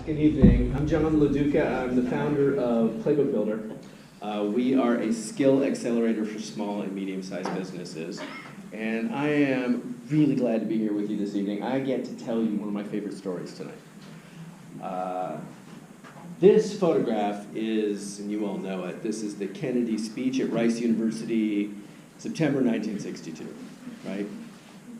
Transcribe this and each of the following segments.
Good evening. I'm Jon LoDuca. I'm the founder of Playbook Builder. We are a skill accelerator for small and medium-sized businesses. And I am really glad to be here with you this evening. I get to tell you one of my favorite stories tonight. This photograph is, and you all know it, this is the Kennedy speech at Rice University, September 1962, right?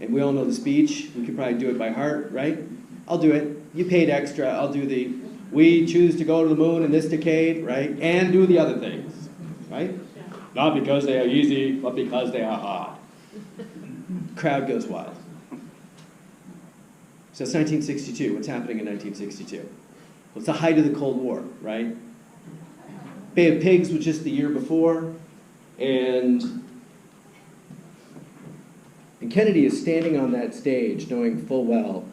And we all know the speech. We could probably do it by heart, right? I'll do it. You paid extra. I'll do the, we choose to go to the moon in this decade, right? And do the other things, right? Not because they are easy, but because they are hard. Crowd goes wild. So it's 1962. What's happening in 1962? Well, it's the height of the Cold War, right? Bay of Pigs was just the year before, and Kennedy is standing on that stage knowing full well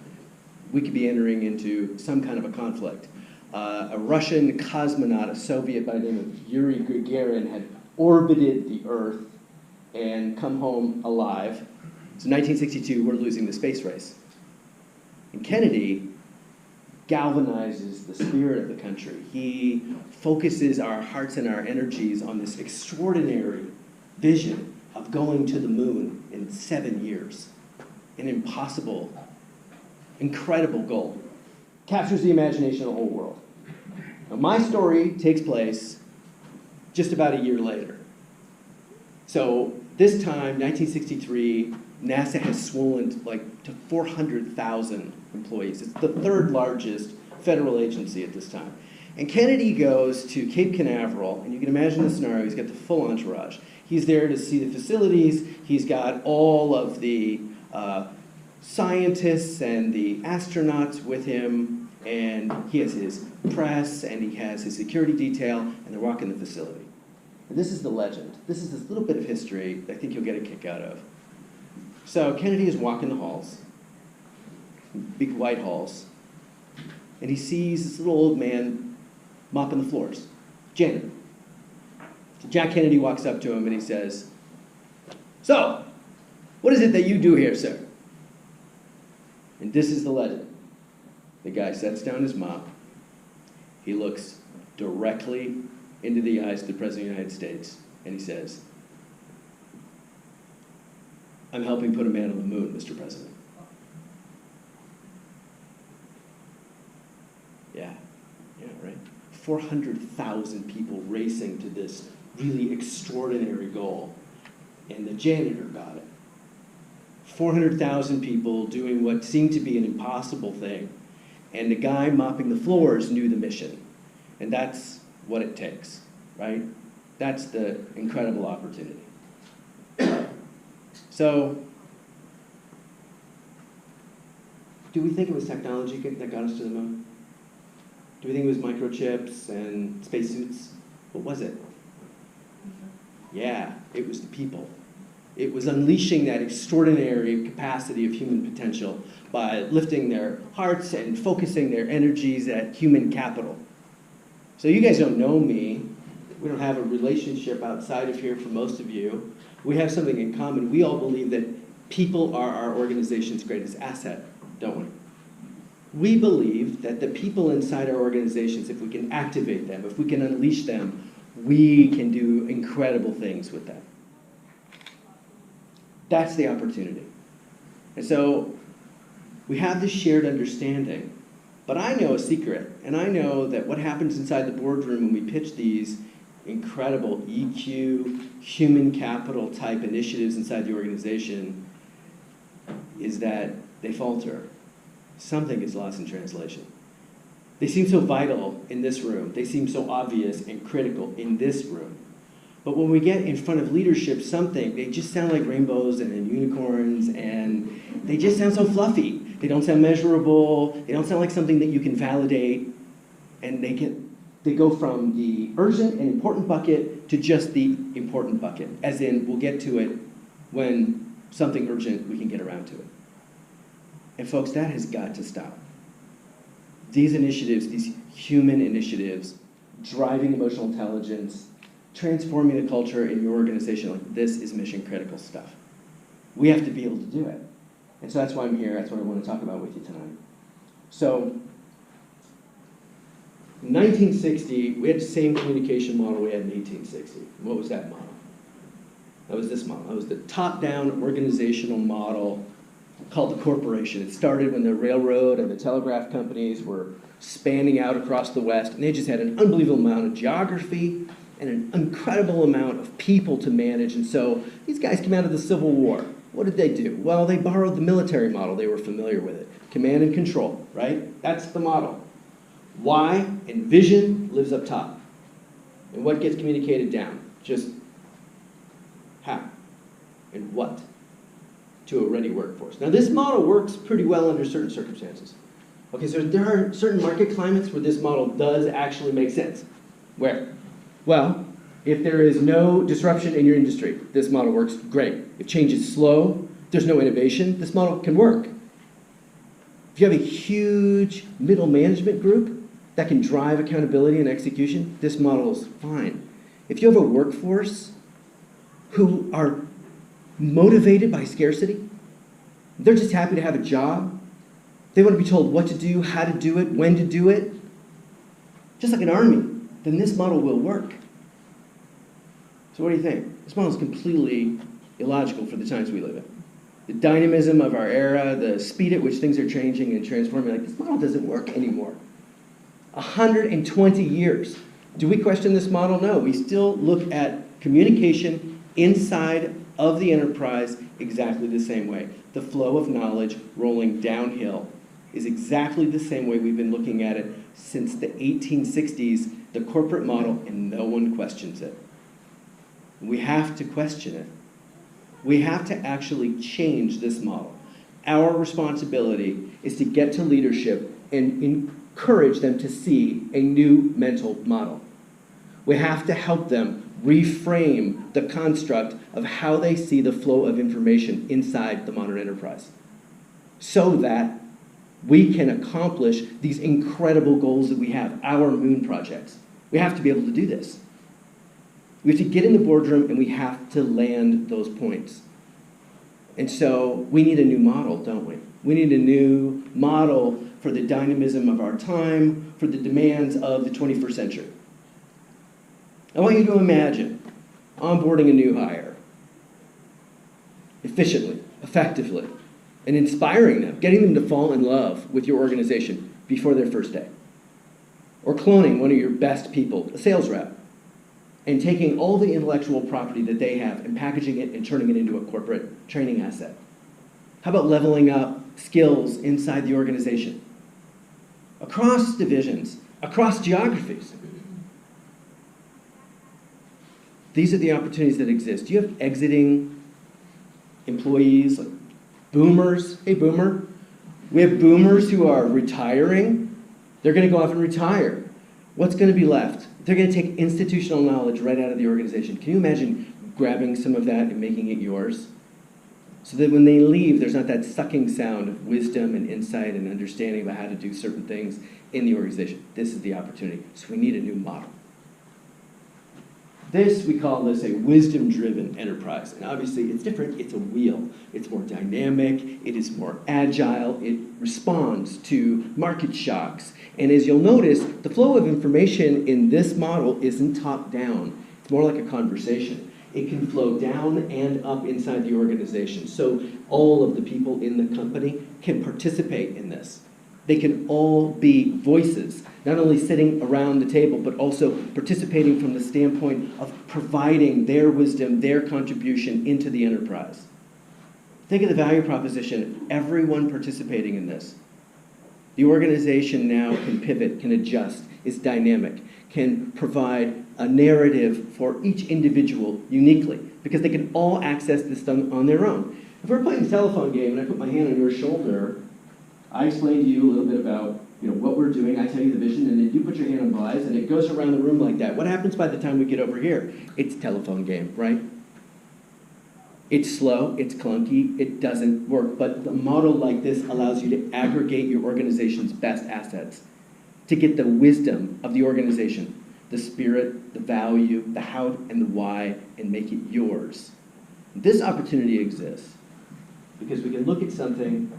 we could be entering into some kind of a conflict. A Russian cosmonaut, a Soviet by the name of Yuri Gagarin, had orbited the Earth and come home alive. So 1962, we're losing the space race. And Kennedy galvanizes the spirit of the country. He focuses our hearts and our energies on this extraordinary vision of going to the moon in 7 years. An impossible, incredible goal. Captures the imagination of the whole world. Now, my story takes place just about a year later. So this time, 1963, NASA has swollen to 400,000 employees. It's the third largest federal agency at this time. And Kennedy goes to Cape Canaveral, and you can imagine the scenario. He's got the full entourage. He's there to see the facilities. He's got all of the scientists and the astronauts with him, and he has his press, and he has his security detail, and they're walking the facility. And this is the legend. This is this little bit of history I think you'll get a kick out of. So Kennedy is walking the halls, big white halls, and he sees this little old man mopping the floors, janitor. So Jack Kennedy walks up to him and he says, "So, what is it that you do here, sir?" And this is the legend. The guy sets down his mop. He looks directly into the eyes of the President of the United States, and he says, "I'm helping put a man on the moon, Mr. President." Yeah, right? 400,000 people racing to this really extraordinary goal, and the janitor got it. 400,000 people doing what seemed to be an impossible thing, and the guy mopping the floors knew the mission, and that's what it takes, right? That's the incredible opportunity. So, do we think it was technology that got us to the moon? Do we think it was microchips and spacesuits? What was it? Yeah, it was the people. It was unleashing that extraordinary capacity of human potential by lifting their hearts and focusing their energies at human capital. So you guys don't know me. We don't have a relationship outside of here for most of you. We have something in common. We all believe that people are our organization's greatest asset, don't we? We believe that the people inside our organizations, if we can activate them, if we can unleash them, we can do incredible things with them. That's the opportunity. And so we have this shared understanding, but I know a secret, and I know that what happens inside the boardroom when we pitch these incredible EQ, human capital type initiatives inside the organization is that they falter. Something gets lost in translation. They seem so vital in this room. They seem so obvious and critical in this room. But when we get in front of leadership, they just sound like rainbows and unicorns, and they just sound so fluffy. They don't sound measurable. They don't sound like something that you can validate. And they go from the urgent and important bucket to just the important bucket, as in we'll get to it when something urgent, we can get around to it. And folks, that has got to stop. These initiatives, these human initiatives, driving emotional intelligence, transforming the culture in your organization, this is mission critical stuff. We have to be able to do it. And so that's why I'm here. That's what I want to talk about with you tonight. So In 1960, we had the same communication model we had in 1860. What was that model? That was this model. That was the top-down organizational model called the corporation. It started when the railroad and the telegraph companies were spanning out across the West, and they just had an unbelievable amount of geography and an incredible amount of people to manage. And so these guys came out of the Civil War. What did they do? Well, they borrowed the military model. They were familiar with it. Command and control, right? That's the model. Why and vision lives up top. And what gets communicated down? Just how and what to a ready workforce. Now, this model works pretty well under certain circumstances. Okay, so there are certain market climates where this model does actually make sense. Where? Well, if there is no disruption in your industry, this model works great. If change is slow, there's no innovation, this model can work. If you have a huge middle management group that can drive accountability and execution, this model is fine. If you have a workforce who are motivated by scarcity, they're just happy to have a job, they want to be told what to do, how to do it, when to do it, just like an army, then this model will work. So what do you think? This model is completely illogical for the times we live in. The dynamism of our era, the speed at which things are changing and transforming, like this model doesn't work anymore. 120 years. Do we question this model? No, we still look at communication inside of the enterprise exactly the same way. The flow of knowledge rolling downhill is exactly the same way we've been looking at it since the 1860s, the corporate model, and no one questions it. We have to question it. We have to actually change this model. Our responsibility is to get to leadership and encourage them to see a new mental model. We have to help them reframe the construct of how they see the flow of information inside the modern enterprise so that we can accomplish these incredible goals that we have, our moon projects. We have to be able to do this. We have to get in the boardroom and we have to land those points. And so we need a new model, don't we? We need a new model for the dynamism of our time, for the demands of the 21st century. I want you to imagine onboarding a new hire efficiently, effectively, and inspiring them, getting them to fall in love with your organization before their first day. Or cloning one of your best people, a sales rep, and taking all the intellectual property that they have and packaging it and turning it into a corporate training asset. How about leveling up skills inside the organization? Across divisions, across geographies. These are the opportunities that exist. You have exiting employees, like boomers. Hey, boomer. We have boomers who are retiring. They're going to go off and retire. What's going to be left? They're going to take institutional knowledge right out of the organization. Can you imagine grabbing some of that and making it yours? So that when they leave, there's not that sucking sound of wisdom and insight and understanding about how to do certain things in the organization. This is the opportunity. So we need a new model. We call this a wisdom-driven enterprise. And obviously, it's different. It's a wheel. It's more dynamic. It is more agile. It responds to market shocks. And as you'll notice, the flow of information in this model isn't top-down. It's more like a conversation. It can flow down and up inside the organization. So all of the people in the company can participate in this. They can all be voices, not only sitting around the table, but also participating from the standpoint of providing their wisdom, their contribution into the enterprise. Think of the value proposition, everyone participating in this. The organization now can pivot, can adjust, is dynamic, can provide a narrative for each individual uniquely, because they can all access this thing on their own. If we're playing a telephone game and I put my hand on your shoulder, I explain to you a little bit about what we're doing, I tell you the vision, and then you put your hand on Bly's, and it goes around the room like that. What happens by the time we get over here? It's a telephone game, right? It's slow, it's clunky, it doesn't work, but a model like this allows you to aggregate your organization's best assets to get the wisdom of the organization, the spirit, the value, the how and the why, and make it yours. This opportunity exists because we can look at something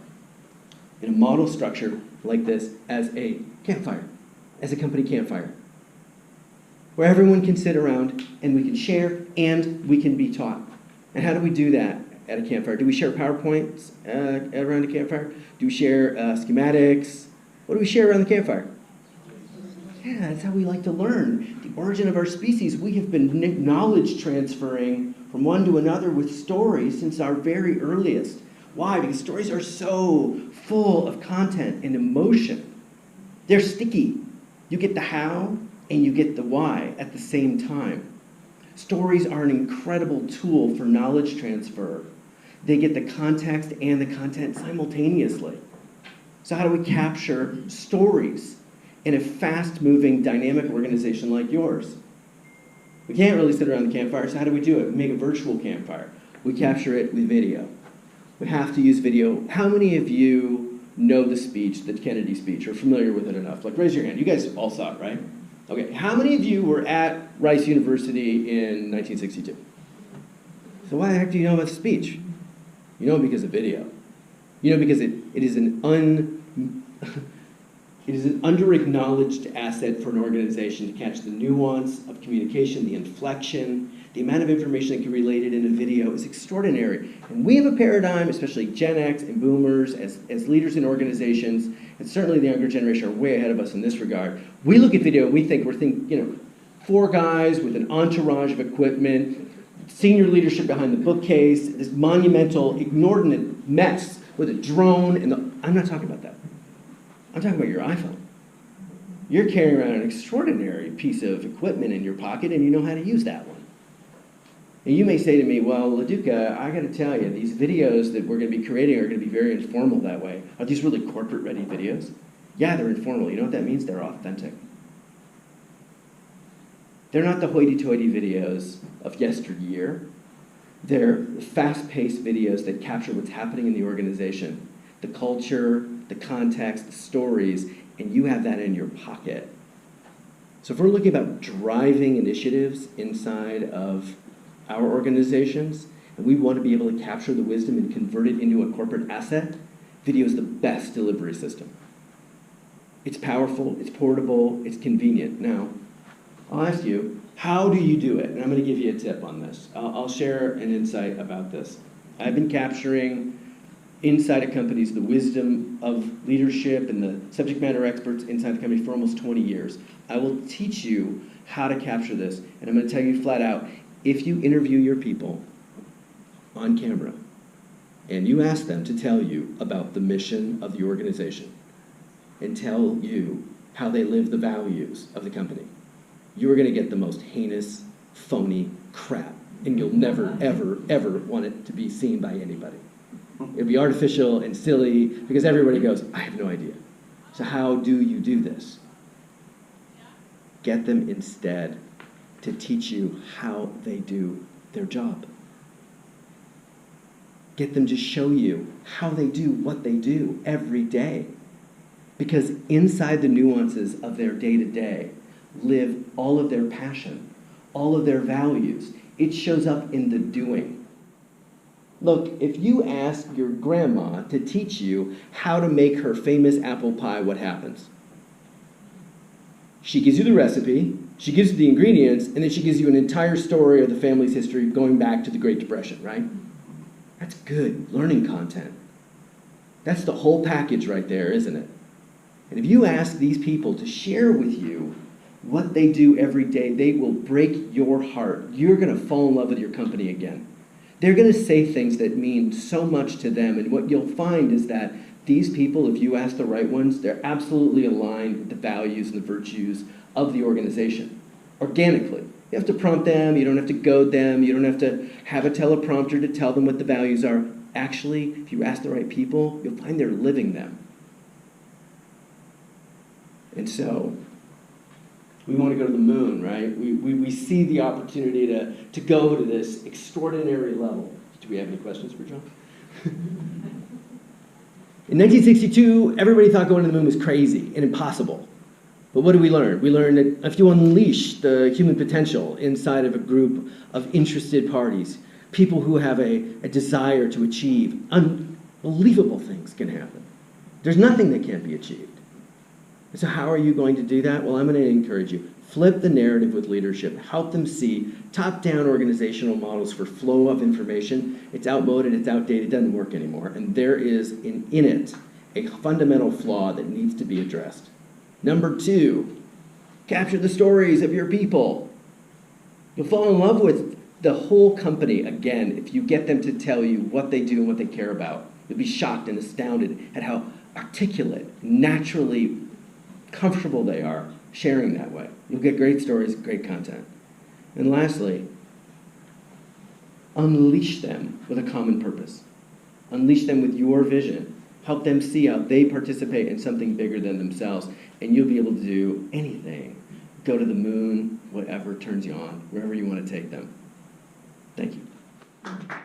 in a model structure like this as a campfire. as a company campfire, where everyone can sit around and we can share and we can be taught. And how do we do that at a campfire? Do we share PowerPoints around a campfire? Do we share schematics? What do we share around the campfire? Yeah, that's how we like to learn. The origin of our species, we have been knowledge transferring from one to another with stories since our very earliest. Why? Because stories are so full of content and emotion. They're sticky. You get the how and you get the why at the same time. Stories are an incredible tool for knowledge transfer. They get the context and the content simultaneously. So how do we capture stories in a fast-moving, dynamic organization like yours? We can't really sit around the campfire, so how do we do it? We make a virtual campfire. We capture it with video. We have to use video. How many of you know the speech, the Kennedy speech, or familiar with it enough? Like, raise your hand. You guys all saw it, right? Okay, how many of you were at Rice University in 1962? So why the heck do you know about the speech? You know because of video. You know because it is an under-acknowledged asset for an organization to catch the nuance of communication, the inflection, the amount of information that can be related in a video is extraordinary. And we have a paradigm, especially Gen X and boomers, as leaders in organizations, and certainly the younger generation are way ahead of us in this regard. We look at video and we think, four guys with an entourage of equipment, senior leadership behind the bookcase, this monumental, inordinate mess with a drone, I'm not talking about that. I'm talking about your iPhone. You're carrying around an extraordinary piece of equipment in your pocket and you know how to use that one. And you may say to me, well, LoDuca, I gotta tell you, these videos that we're gonna be creating are gonna be very informal that way. Are these really corporate-ready videos? Yeah, they're informal. You know what that means? They're authentic. They're not the hoity-toity videos of yesteryear. They're fast-paced videos that capture what's happening in the organization, the culture, the context, the stories, and you have that in your pocket. So if we're looking about driving initiatives inside of our organizations, and we want to be able to capture the wisdom and convert it into a corporate asset, video is the best delivery system. It's powerful, it's portable, it's convenient. Now, I'll ask you, how do you do it? And I'm going to give you a tip on this. I'll share an insight about this. I've been capturing inside of companies the wisdom of leadership and the subject matter experts inside the company for almost 20 years. I will teach you how to capture this, and I'm going to tell you flat out, if you interview your people on camera and you ask them to tell you about the mission of the organization and tell you how they live the values of the company, you're going to get the most heinous, phony crap, and you'll never, ever, ever want it to be seen by anybody. It'll be artificial and silly because everybody goes, I have no idea. So how do you do this? Get them instead to teach you how they do their job. Get them to show you how they do what they do every day. Because inside the nuances of their day-to-day live all of their passion, all of their values. It shows up in the doing. Look, if you ask your grandma to teach you how to make her famous apple pie, what happens? She gives you the recipe, she gives you the ingredients, and then she gives you an entire story of the family's history going back to the Great Depression, right? That's good learning content. That's the whole package right there, isn't it? And if you ask these people to share with you what they do every day, they will break your heart. You're going to fall in love with your company again. They're going to say things that mean so much to them, and what you'll find is that these people, if you ask the right ones, they're absolutely aligned with the values and the virtues of the organization, organically. You have to prompt them, you don't have to goad them, you don't have to have a teleprompter to tell them what the values are. Actually, if you ask the right people, you'll find they're living them. And so, we want to go to the moon, right? We see the opportunity to go to this extraordinary level. Do we have any questions for Jon? In 1962, everybody thought going to the moon was crazy and impossible. But what did we learn? We learned that if you unleash the human potential inside of a group of interested parties, people who have a desire to achieve, unbelievable things can happen. There's nothing that can't be achieved. So how are you going to do that? Well, I'm going to encourage you. Flip the narrative with leadership. Help them see top-down organizational models for flow of information. It's outmoded, it's outdated, it doesn't work anymore. And there is in it a fundamental flaw that needs to be addressed. Number 2, capture the stories of your people. You'll fall in love with the whole company, again, if you get them to tell you what they do and what they care about. You'll be shocked and astounded at how articulate, naturally comfortable they are sharing that way. You'll get great stories, great content. And lastly, unleash them with a common purpose. Unleash them with your vision. Help them see how they participate in something bigger than themselves, and you'll be able to do anything. Go to the moon, whatever turns you on, wherever you want to take them. Thank you.